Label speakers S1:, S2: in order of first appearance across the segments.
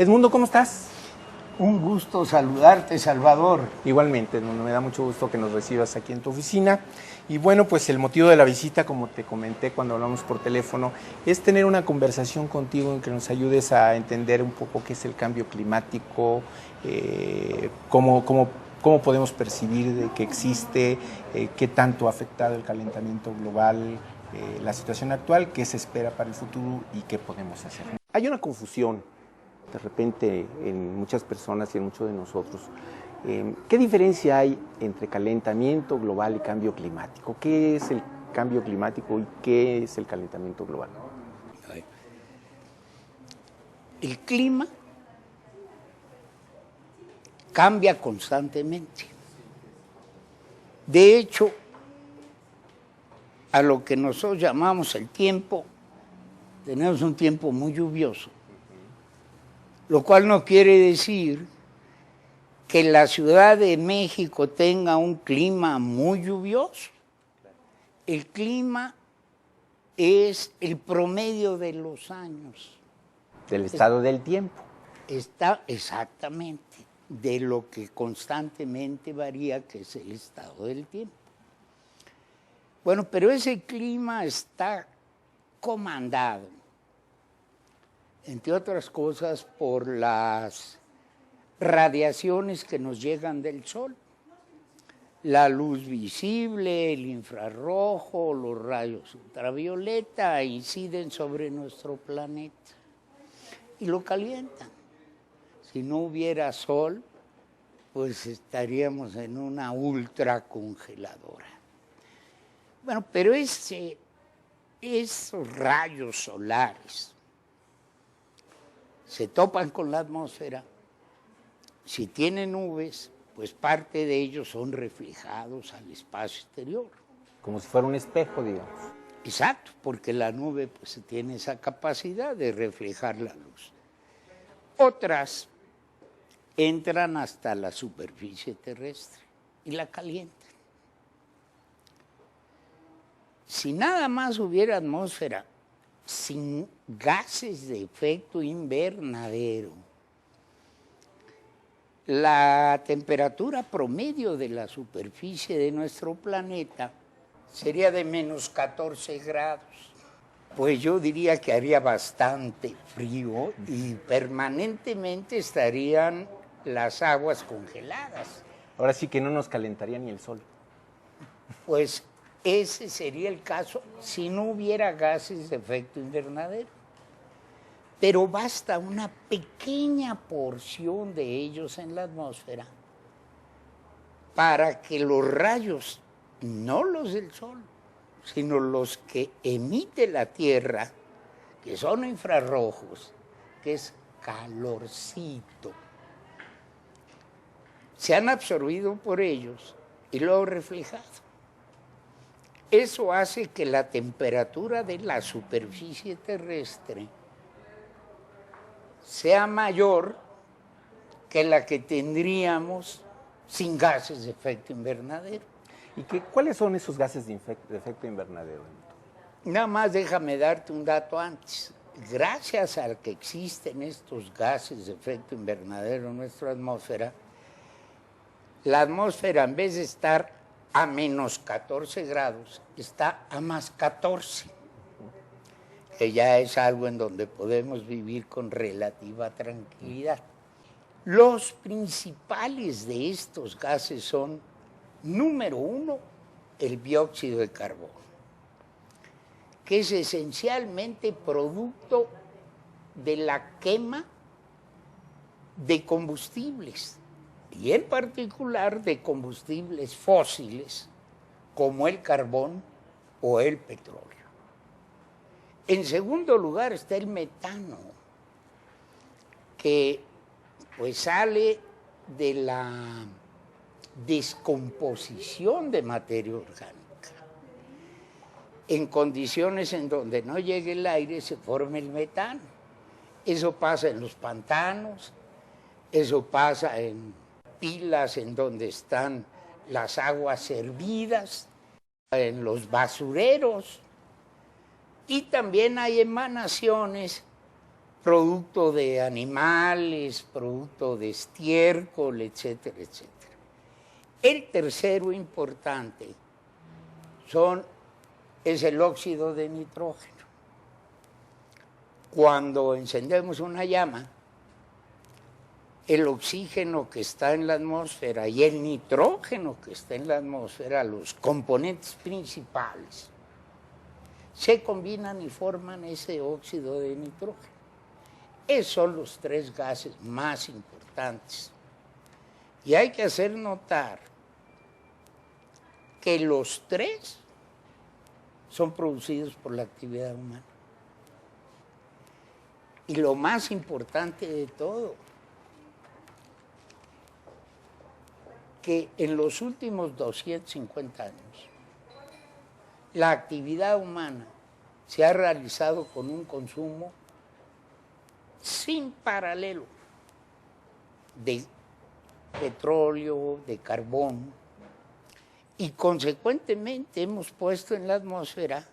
S1: Edmundo, ¿cómo estás?
S2: Un gusto saludarte, Salvador.
S1: Igualmente, Edmundo, me da mucho gusto que nos recibas aquí en tu oficina. Y bueno, pues el motivo de la visita, como te comenté cuando hablamos por teléfono, es tener una conversación contigo en que nos ayudes a entender un poco qué es el cambio climático, cómo podemos percibir de que existe, qué tanto ha afectado el calentamiento global, la situación actual, qué se espera para el futuro y qué podemos hacer. Hay una confusión de repente en muchas personas y en muchos de nosotros. ¿Qué diferencia hay entre calentamiento global y cambio climático? ¿Qué es el cambio climático y qué es el calentamiento global?
S2: El clima cambia constantemente. De hecho, a lo que nosotros llamamos el tiempo, tenemos un tiempo muy lluvioso, lo cual no quiere decir que la Ciudad de México tenga un clima muy lluvioso. El clima es el promedio de los años.
S1: Del estado del tiempo.
S2: Está exactamente de lo que constantemente varía, que es el estado del tiempo. Bueno, pero ese clima está comandado, entre otras cosas, por las radiaciones que nos llegan del sol. La luz visible, el infrarrojo, los rayos ultravioleta inciden sobre nuestro planeta y lo calientan. Si no hubiera sol, pues estaríamos en una ultracongeladora. Bueno, pero esos rayos solares se topan con la atmósfera. Si tienen nubes, pues parte de ellos son reflejados al espacio exterior.
S1: Como si fuera un espejo, digamos.
S2: Exacto, porque la nube pues tiene esa capacidad de reflejar la luz. Otras entran hasta la superficie terrestre y la calientan. Si nada más hubiera atmósfera sin gases de efecto invernadero, la temperatura promedio de la superficie de nuestro planeta sería de menos 14 grados. Pues yo diría que haría bastante frío y permanentemente estarían las aguas congeladas.
S1: Ahora sí que no nos calentaría ni el sol.
S2: Pues ese sería el caso si no hubiera gases de efecto invernadero. Pero basta una pequeña porción de ellos en la atmósfera para que los rayos, no los del sol, sino los que emite la Tierra, que son infrarrojos, que es calorcito, se han absorbido por ellos y luego reflejado. Eso hace que la temperatura de la superficie terrestre sea mayor que la que tendríamos sin gases de efecto invernadero.
S1: ¿Y cuáles son esos gases de efecto invernadero?
S2: Nada más déjame darte un dato antes. Gracias a que existen estos gases de efecto invernadero en nuestra atmósfera, la atmósfera en vez de estar a menos 14 grados, está a más 14, que ya es algo en donde podemos vivir con relativa tranquilidad. Los principales de estos gases son, número uno, el dióxido de carbono, que es esencialmente producto de la quema de combustibles, y en particular de combustibles fósiles, como el carbón o el petróleo. En segundo lugar está el metano, que pues sale de la descomposición de materia orgánica. En condiciones en donde no llegue el aire se forma el metano. Eso pasa en los pantanos, eso pasa en pilas en donde están las aguas hervidas, en los basureros, y también hay emanaciones producto de animales, producto de estiércol, etcétera, etcétera. El tercero importante es el óxido de nitrógeno. Cuando encendemos una llama, el oxígeno que está en la atmósfera y el nitrógeno que está en la atmósfera, los componentes principales, se combinan y forman ese óxido de nitrógeno. Esos son los tres gases más importantes. Y hay que hacer notar que los tres son producidos por la actividad humana. Y lo más importante de todo, que en los últimos 250 años, la actividad humana se ha realizado con un consumo sin paralelo de petróleo, de carbón, y consecuentemente hemos puesto en la atmósfera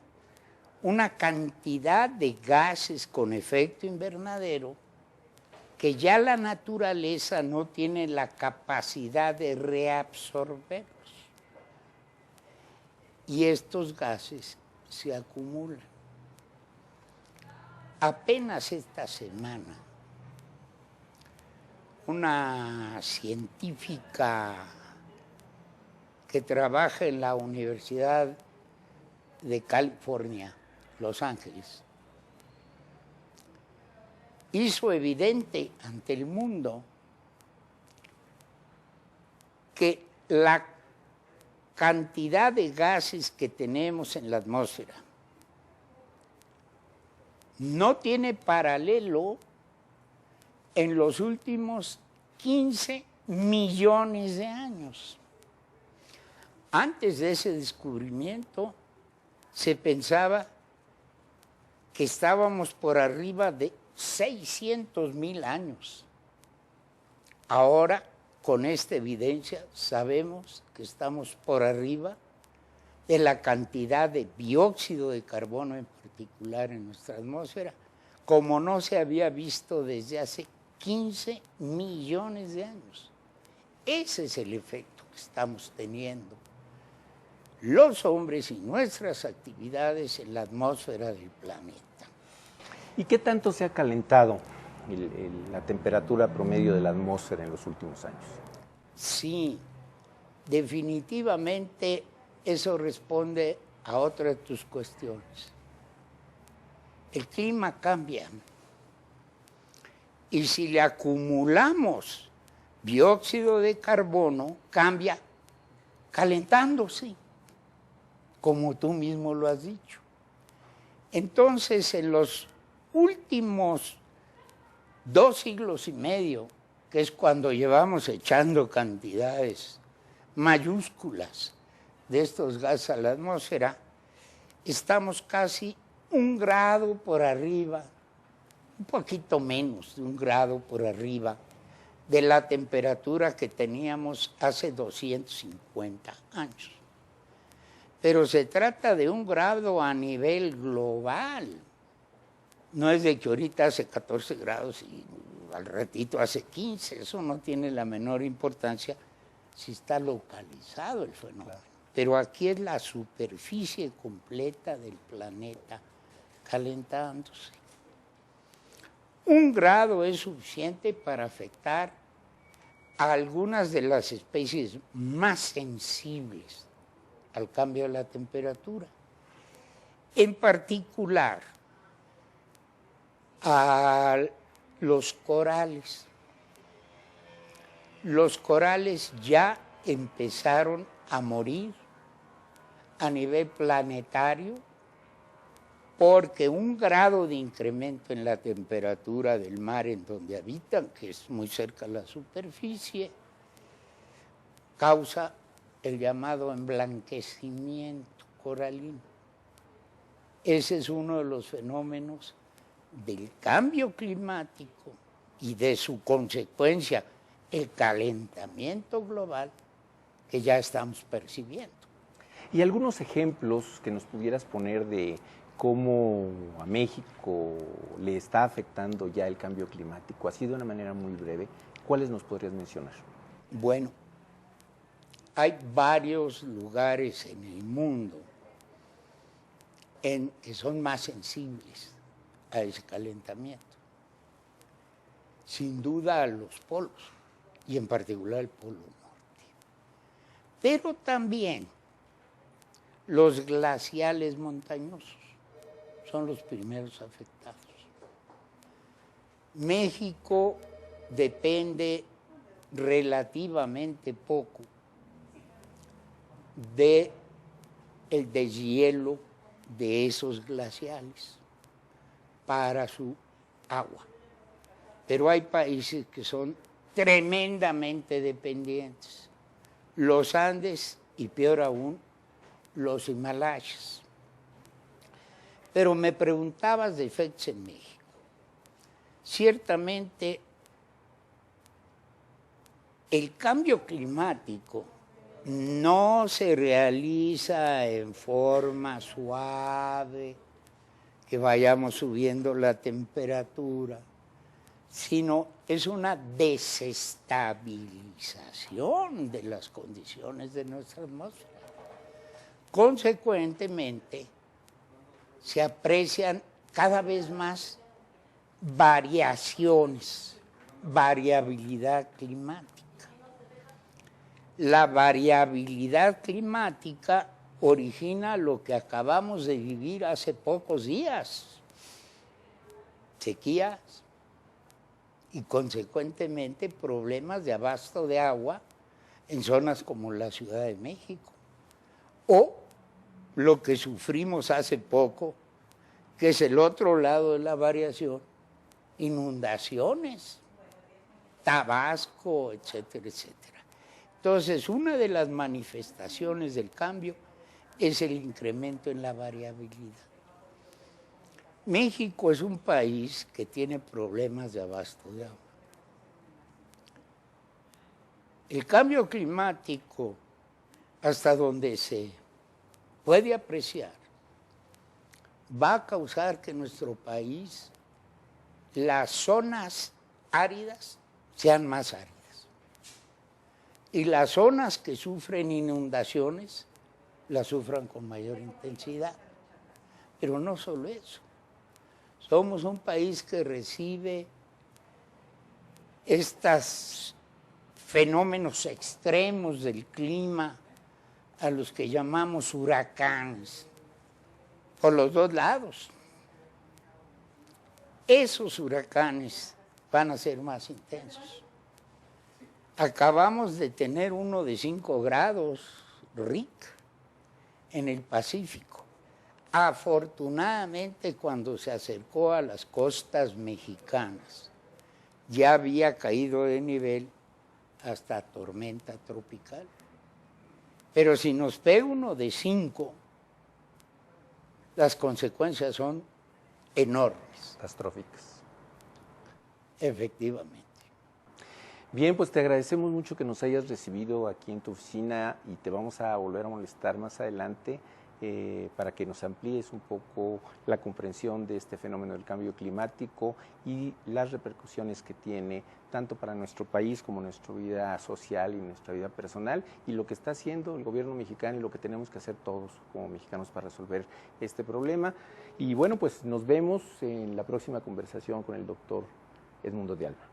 S2: una cantidad de gases con efecto invernadero que ya la naturaleza no tiene la capacidad de reabsorberlos. Y estos gases se acumulan. Apenas esta semana, una científica que trabaja en la Universidad de California, Los Ángeles, hizo evidente ante el mundo que la cantidad de gases que tenemos en la atmósfera no tiene paralelo en los últimos 15 millones de años. Antes de ese descubrimiento se pensaba que estábamos por arriba de 600,000 años. Ahora, con esta evidencia, sabemos que estamos por arriba de la cantidad de dióxido de carbono en particular en nuestra atmósfera, como no se había visto desde hace 15 millones de años. Ese es el efecto que estamos teniendo los hombres y nuestras actividades en la atmósfera del planeta.
S1: ¿Y qué tanto se ha calentado la temperatura promedio de la atmósfera en los últimos años?
S2: Sí, definitivamente eso responde a otra de tus cuestiones. El clima cambia. Y si le acumulamos dióxido de carbono, cambia calentándose, como tú mismo lo has dicho. Entonces, en los últimos 2 siglos y medio, que es cuando llevamos echando cantidades mayúsculas de estos gases a la atmósfera, estamos casi 1 grado por arriba, un poquito menos de 1 grado por arriba de la temperatura que teníamos hace 250 años. Pero se trata de 1 grado a nivel global. No es de que ahorita hace 14 grados y al ratito hace 15. Eso no tiene la menor importancia si está localizado el fenómeno. Claro. Pero aquí es la superficie completa del planeta calentándose. 1 grado es suficiente para afectar a algunas de las especies más sensibles al cambio de la temperatura. En particular, a los corales. Los corales ya empezaron a morir a nivel planetario porque 1 grado de incremento en la temperatura del mar en donde habitan, que es muy cerca de la superficie, causa el llamado emblanquecimiento coralino. Ese es uno de los fenómenos del cambio climático y de su consecuencia, el calentamiento global que ya estamos percibiendo.
S1: ¿Y algunos ejemplos que nos pudieras poner de cómo a México le está afectando ya el cambio climático, así de una manera muy breve, ¿cuáles nos podrías mencionar?
S2: Bueno, hay varios lugares en el mundo que son más sensibles a ese calentamiento. Sin duda a los polos, y en particular el Polo Norte. Pero también los glaciales montañosos son los primeros afectados. México depende relativamente poco del deshielo de esos glaciales para su agua. Pero hay países que son tremendamente dependientes. Los Andes y peor aún, los Himalayas. Pero me preguntabas de efectos en México. Ciertamente, el cambio climático no se realiza en forma suave, que vayamos subiendo la temperatura, sino es una desestabilización de las condiciones de nuestra atmósfera. Consecuentemente, se aprecian cada vez más variabilidad climática. La variabilidad climática origina lo que acabamos de vivir hace pocos días, sequías y consecuentemente problemas de abasto de agua en zonas como la Ciudad de México. O lo que sufrimos hace poco, que es el otro lado de la variación, inundaciones, Tabasco, etcétera, etcétera. Entonces, una de las manifestaciones del cambio es el incremento en la variabilidad. México es un país que tiene problemas de abasto de agua. El cambio climático, hasta donde se puede apreciar, va a causar que en nuestro país las zonas áridas sean más áridas. Y las zonas que sufren inundaciones las sufran con mayor intensidad. Pero no solo eso. Somos un país que recibe estos fenómenos extremos del clima, a los que llamamos huracanes, por los dos lados. Esos huracanes van a ser más intensos. Acabamos de tener uno de 5 grados, Rick, en el Pacífico. Afortunadamente, cuando se acercó a las costas mexicanas, ya había caído de nivel hasta tormenta tropical. Pero si nos pega uno de 5, las consecuencias son enormes.
S1: Catastróficas.
S2: Efectivamente.
S1: Bien, pues te agradecemos mucho que nos hayas recibido aquí en tu oficina y te vamos a volver a molestar más adelante para que nos amplíes un poco la comprensión de este fenómeno del cambio climático y las repercusiones que tiene tanto para nuestro país como nuestra vida social y nuestra vida personal, y lo que está haciendo el gobierno mexicano y lo que tenemos que hacer todos como mexicanos para resolver este problema. Y bueno, pues nos vemos en la próxima conversación con el doctor Edmundo de Alba.